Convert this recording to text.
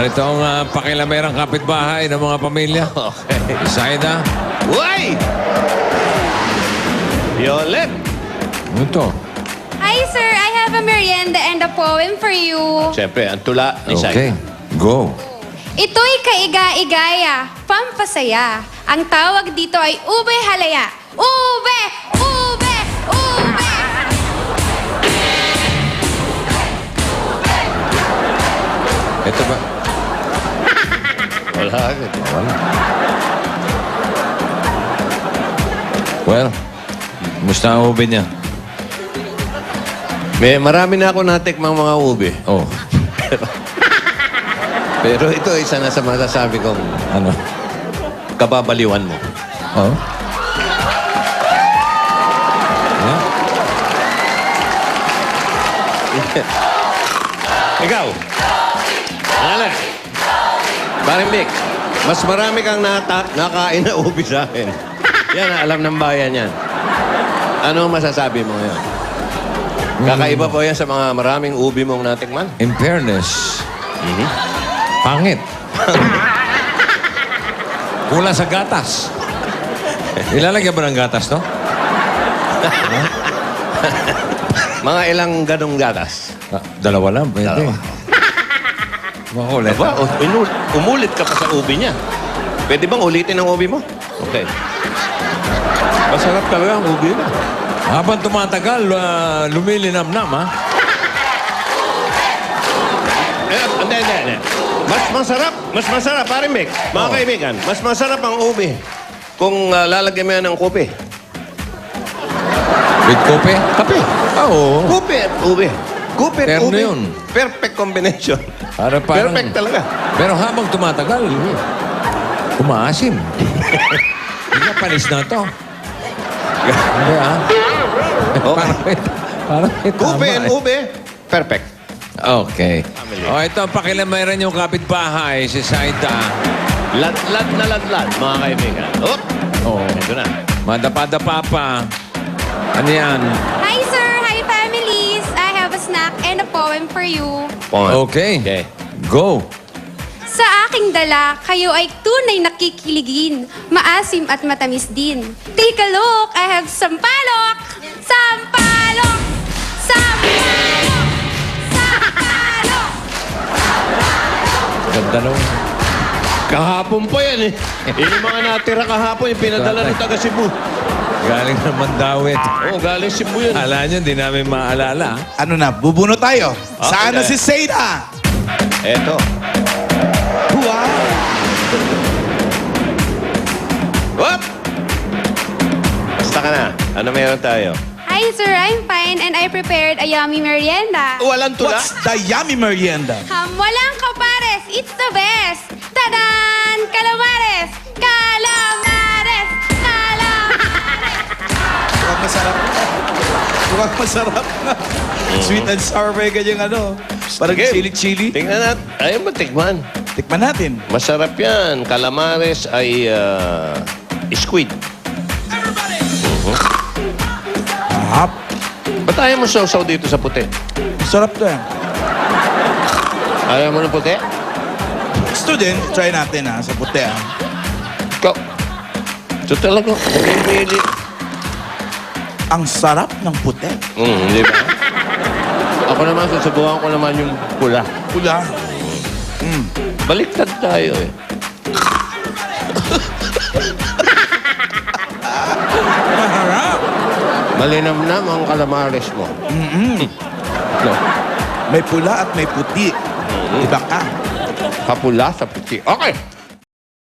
Narito ang pakilamerang kapitbahay ng mga pamilya. Okay. Isaida. Uy! Violet! Ano to? Hi, sir. I have a merienda and a poem for you. Siyempre, ang tula ni Okay. Sai. Go. Ito'y kaiga-igaya, pampasaya. Ang tawag dito ay ube halaya. Ube! Ube! Ube! Ito ba? Wala agad. Wala. Well, musta ang ube niya? Marami na ako natikmang mga ube. Oh, Pero ito, isa na sa masasabi kong ano? kababaliwan mo. Oh? Yeah. Ikaw. Ano? Paring Vic, mas marami kang nakain na ubi sa akin. Yan, alam ng bayan yan. Ano ang masasabi mo ngayon? Kakaiba po yan sa mga maraming ubi mong natikman? In fairness, pangit. Kulang sa gatas. Ilalagyan ba ng gatas, no? Mga ilang ganong gatas. Dalawa lang, pwede. Dalawa. Makulit. Aba, umulit ka pa sa ubi niya. Pwede bang ulitin ang ubi mo? Okay. Masarap talaga ang ubi na. Habang tumatagal, lumilinam-nam, ha? Hindi. Mas masarap, paring Mick. Mga kaibigan, mas masarap ang ubi kung lalagyan mo yan ng kope. With kope? Kape. Oo. Kope at ubi. Kope at Terno ubi. yun. Perfect combination. Parang, Perfect talaga. Pero habang tumatagal, umaasim. Hindi na panis na to. Hindi, ha? Okay. Parang may tama, Kope and eh. ube, perfect. Okay. O, ito, pakilameran yung kapitbahay, si Saida. Ladlad na ladlad, mga kaibigan. Oh, Oh, ito na. madapa-dapa pa. Ano yan? Hi, sir. Hi, families. I have a snack and a poem for you. Okay. Okay. Go. Sa aking dala, kayo ay tunay nakikiligin, maasim at matamis din. Take a look, I have sampalok! Sampalok! Sampalok! Sampalok! Ganda nung... Kahapon pa yan eh. Yung mga natira kahapon, yung pinadala ng taga Cebu. Galing naman dawit. Oo, galing Cebu yun. Ala nyo, hindi namin maalala. Ano na, bubuno tayo. Saan na Okay. si Seda? Eto. Wow! Whoop! Basta ka na. Ano meron tayo? Hi, sir. I'm fine and I prepared a yummy merienda. Walang tula? What's the yummy merienda? Walang kapares. It's the best. Tadan! Calamares! Calamares! Calamares! Mukhang masarap. Mukhang masarap. Sweet and sour ba yung ganyang ano? Parang Sige. chili-chili. Tingnan natin. Ayaw mo tikman. Tikman natin. Masarap yan. Calamares ay squid. Hap. Ba't ayaw mo sausaw dito sa puti? Sarap to eh. Ayaw mo ng puti? Student, try natin ha, sa puti ha. Ikaw. Ito talaga. Pili. Ang sarap ng puti. Di ba? Ako naman, susubukan ko naman yung pula. Pula. Baliktad tayo eh. Maharap. Malinamnam ang calamares mo. No. May pula at may puti. Iba ka. Kapula sa puti. Okay.